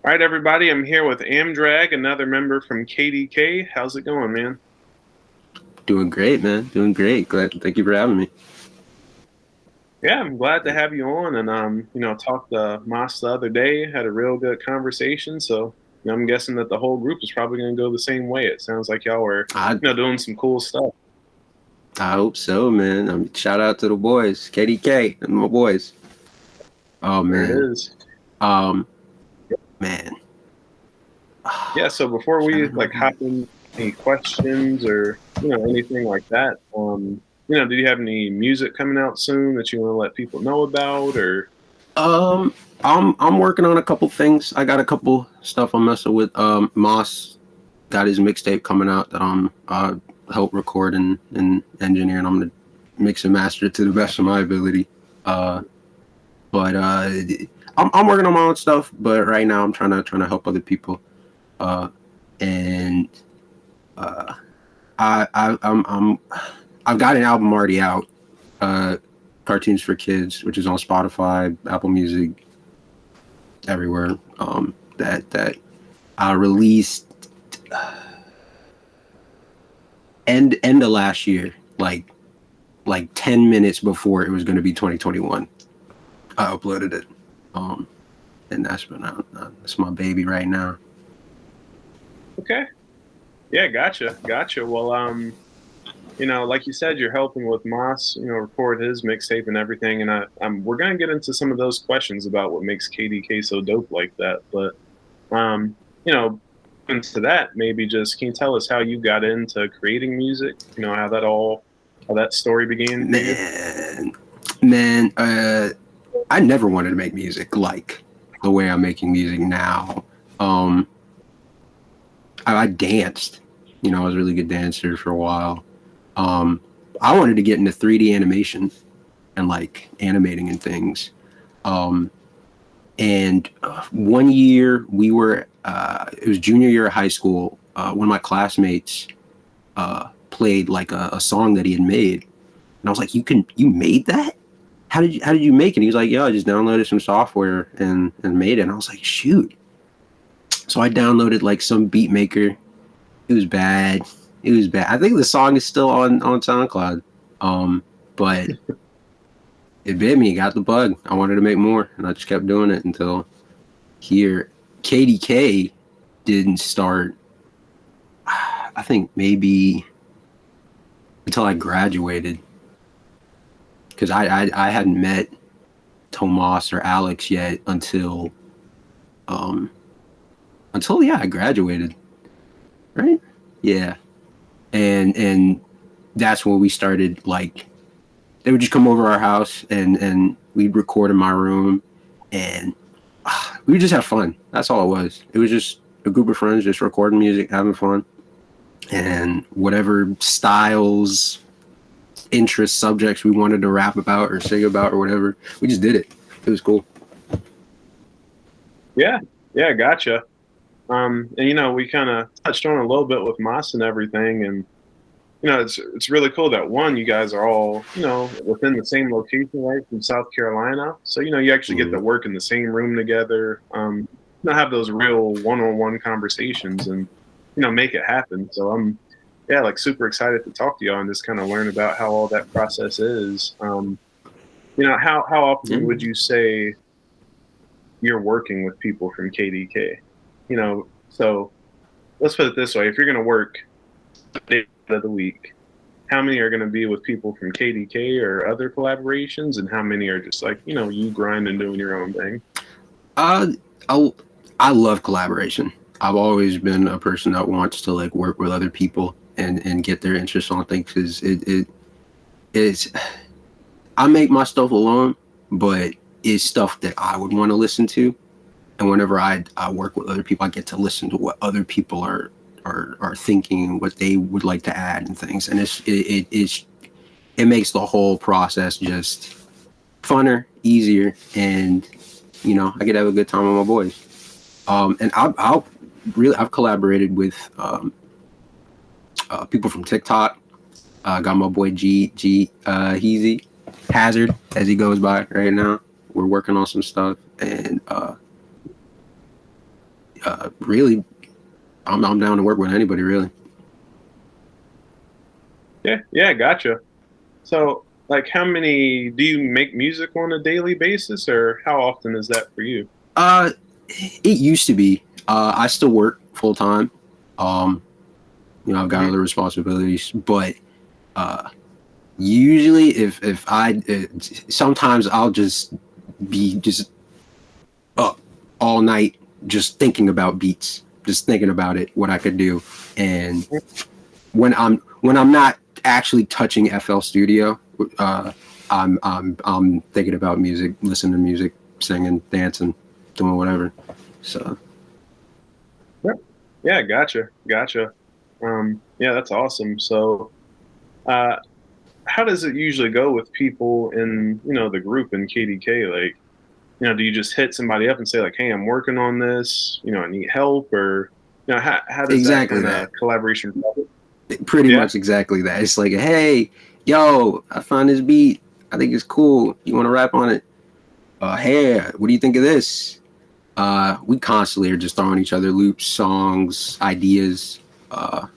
All right, everybody. I'm here with Amdragg, another member from KDK. How's it going, man? Doing great, man. Doing great. Thank you for having me. Yeah, I'm glad to have you on. And talked to Moss the other day. Had a real good conversation. So I'm guessing that the whole group is probably going to go the same way. It sounds like y'all were, I doing some cool stuff. I hope so, man. Shout out to the boys, KDK and my boys. Oh There it man, is. um, man. Yeah. So before we Shout like out. hop in any questions or anything like that, do you have any music coming out soon that you want to let people know about or? Um, I'm working on a couple things. I got a couple stuff I'm messing with. Moss got his mixtape coming out that I'm help record and engineer, and I'm gonna mix and master it to the best of my ability. But I'm working on my own stuff. But right now I'm trying to help other people. And I'm I've got an album already out, Cartoons for Kids, which is on Spotify, Apple Music, everywhere. That I released end of last year, like 10 minutes before it was going to be 2021. I uploaded it, and that's been out. That's my baby right now. Okay. Yeah, gotcha. Well, like you said, you're helping with Moss, record his mixtape and everything, and we're gonna get into some of those questions about what makes KDK so dope like that. But, um, you know, into that, maybe just can you tell us how you got into creating music? How that story began for you? Man, I never wanted to make music like the way I'm making music now. Um, I danced. I was a really good dancer for a while. Um, I wanted to get into 3D animation and like animating and things. Um, and one year it was junior year of high school. One of my classmates played like a song that he had made, and I was like, you made that? How did you make it?" And he was like, "Yeah, I just downloaded some software and made it." And I was like, "Shoot!" So I downloaded like some beat maker. It was bad. It was bad. I think the song is still on SoundCloud. But it bit me. It got the bug. I wanted to make more, and I just kept doing it until here. KDK didn't start. I think maybe until I graduated, because I hadn't met Tomas or Alex yet um until yeah, I graduated, right? Yeah, and that's when we started. Like, they would just come over our house and we'd record in my room, and we would just have fun. That's all it was. It was just a group of friends just recording music, having fun, and whatever styles, interests, subjects we wanted to rap about or sing about or whatever, we just did it. It was cool. Yeah, yeah, gotcha. And we kind of touched on a little bit with Moss and everything, and it's really cool that one, you guys are all within the same location, right, from South Carolina. So you actually get Mm-hmm. to work in the same room together. Have those real one-on-one conversations and make it happen. So I'm yeah, like super excited to talk to y'all and just kind of learn about how all that process is. How Yeah. often would you say you're working with people from KDK? So let's put it this way: if you're going to work a day out of the week, how many are going to be with people from KDK or other collaborations, and how many are just like you grind and doing your own thing? Uh, I I love collaboration. I've always been a person that wants to like work with other people and get their interests on things. Because it's I make my stuff alone, but it's stuff that I would want to listen to. And whenever I work with other people, I get to listen to what other people are thinking, what they would like to add and things. And it makes the whole process just funner, easier, and I get to have a good time with my boys. And I've collaborated with people from TikTok. Got my boy Heezy Hazard, as he goes by right now. We're working on some stuff, and really, I'm down to work with anybody, really. Yeah, gotcha. So, like, how many do you make music on a daily basis, or how often is that for you? Uh, it used to be. I still work full time. Um, I've got Hmm. other responsibilities, but usually, if I sometimes I'll just be just up all night just thinking about beats, just thinking about it, what I could do, and when I'm not actually touching FL Studio, I'm thinking about music, listening to music, singing, dancing, doing whatever. So Yeah, yeah, gotcha. Yeah, that's awesome. So, uh, how does it usually go with people in the group in KDK? Like, do you just hit somebody up and say like, "Hey, I'm working on this. I need help," or how does that exactly kind of that. collaboration? Pretty Yeah. much exactly that. It's like, hey, yo, I found this beat. I think it's cool. You want to rap on it? Hey, what do you think of this? We constantly are just throwing each other loops, songs, ideas. Uh,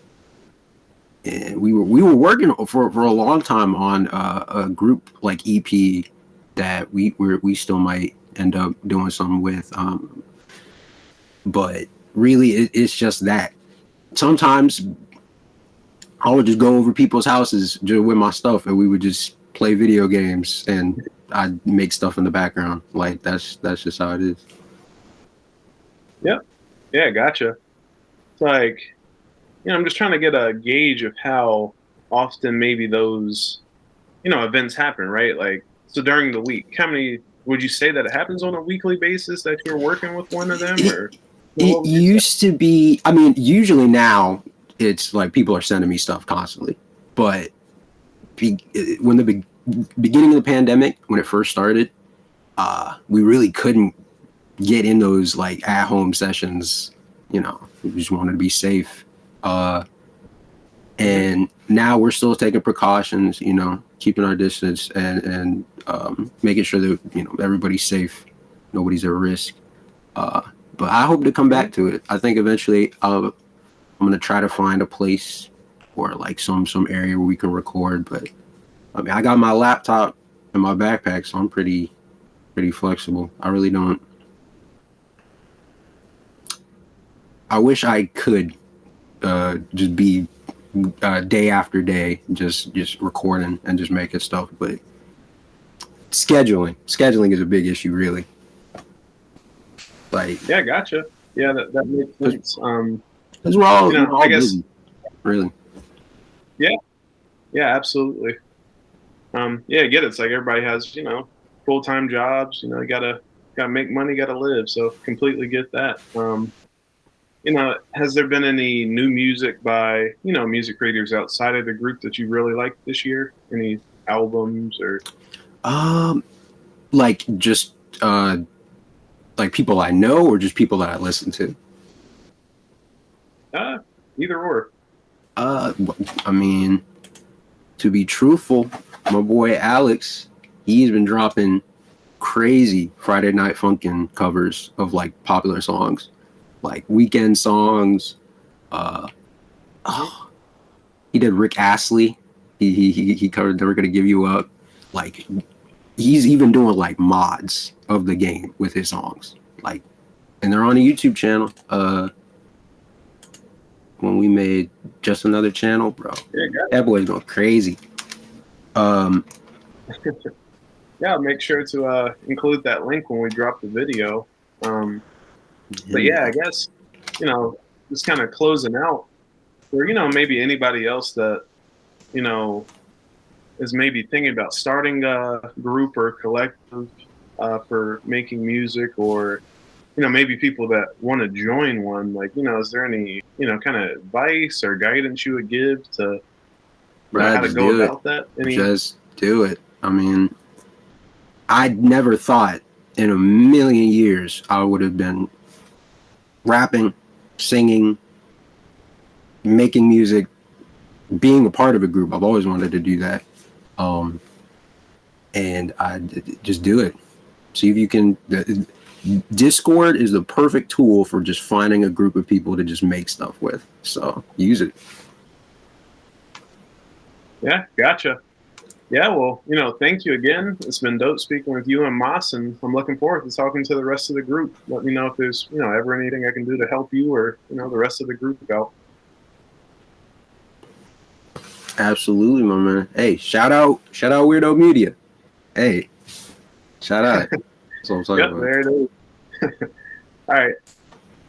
and we were working for a long time on a group like EP that we still might end up doing something with. But really, it's just that. Sometimes I would just go over people's houses just with my stuff, and we would just play video games, and I'd make stuff in the background. Like that's just how it is. Yeah. Yeah, gotcha. It's like, I'm just trying to get a gauge of how often maybe those, events happen, right? Like, so during the week, how many would you say that it happens on a weekly basis that you're working with one of them, It, or what it would you say? used to be. I mean, usually now it's like people are sending me stuff constantly, but when the beginning of the pandemic, when it first started, we really couldn't get in those like at home sessions. We just wanted to be safe. Uh, Hmm. and now we're still taking precautions, keeping our distance and making sure that everybody's safe, nobody's at risk. Uh, but I hope to come Hmm. back to it. I think eventually I'm gonna try to find a place or like some area where we can record. But I mean, I got my laptop and my backpack, so I'm pretty flexible. I really don't. I wish I could just be day after day, just recording and just making stuff. But scheduling is a big issue, really. Like, Yeah, gotcha. Yeah, that makes because sense. we're all we're I all guess. busy, really. Yeah, yeah, absolutely. Yeah, I get it. It's like everybody has, full-time jobs. You gotta make money, gotta live. So completely get that. Has there been any new music by, music creators outside of the group that you really liked this year? Any albums or Um, like just like people I know or just people that I listen to. uh, either or? Uh, I mean, to be truthful, my boy Alex, he's been dropping crazy Friday Night Funkin' covers of like popular songs, like weekend songs. Uh, Mhm. oh, he did Rick Astley. He covered "Never Gonna Give You Up." Like he's even doing like mods of the game with his songs. Like, and they're on a YouTube channel. When we made just another channel, bro, Yeah, that boy's going crazy. Um, yeah. I'll make sure to include that link when we drop the video. Um, but yeah, I yeah, guess you know, just kind of closing out, or maybe anybody else that you know is maybe thinking about starting a group or collective for making music, or maybe people that want to join one. Like, is there any kind of advice or guidance you would give to how bro, to just go do it. about that? Any? Just do it. I mean, I never thought in a million years I would have been rapping, singing, making music, being a part of a group. I've always wanted to do that. Um, and just do it. See if you can. Discord is the perfect tool for just finding a group of people to just make stuff with. So use it. Yeah, gotcha. Yeah, well, thank you again. It's been dope speaking with you and Moss, and I'm looking forward to talking to the rest of the group. Let me know if there's, ever anything I can do to help you or, the rest of the group out. Absolutely, my man. Hey, shout out Weirdo Media. Hey, shout out. That's what I'm talking Yep, about. there it is. All right.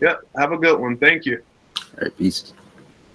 Yep, have a good one. Thank you. All right, peace.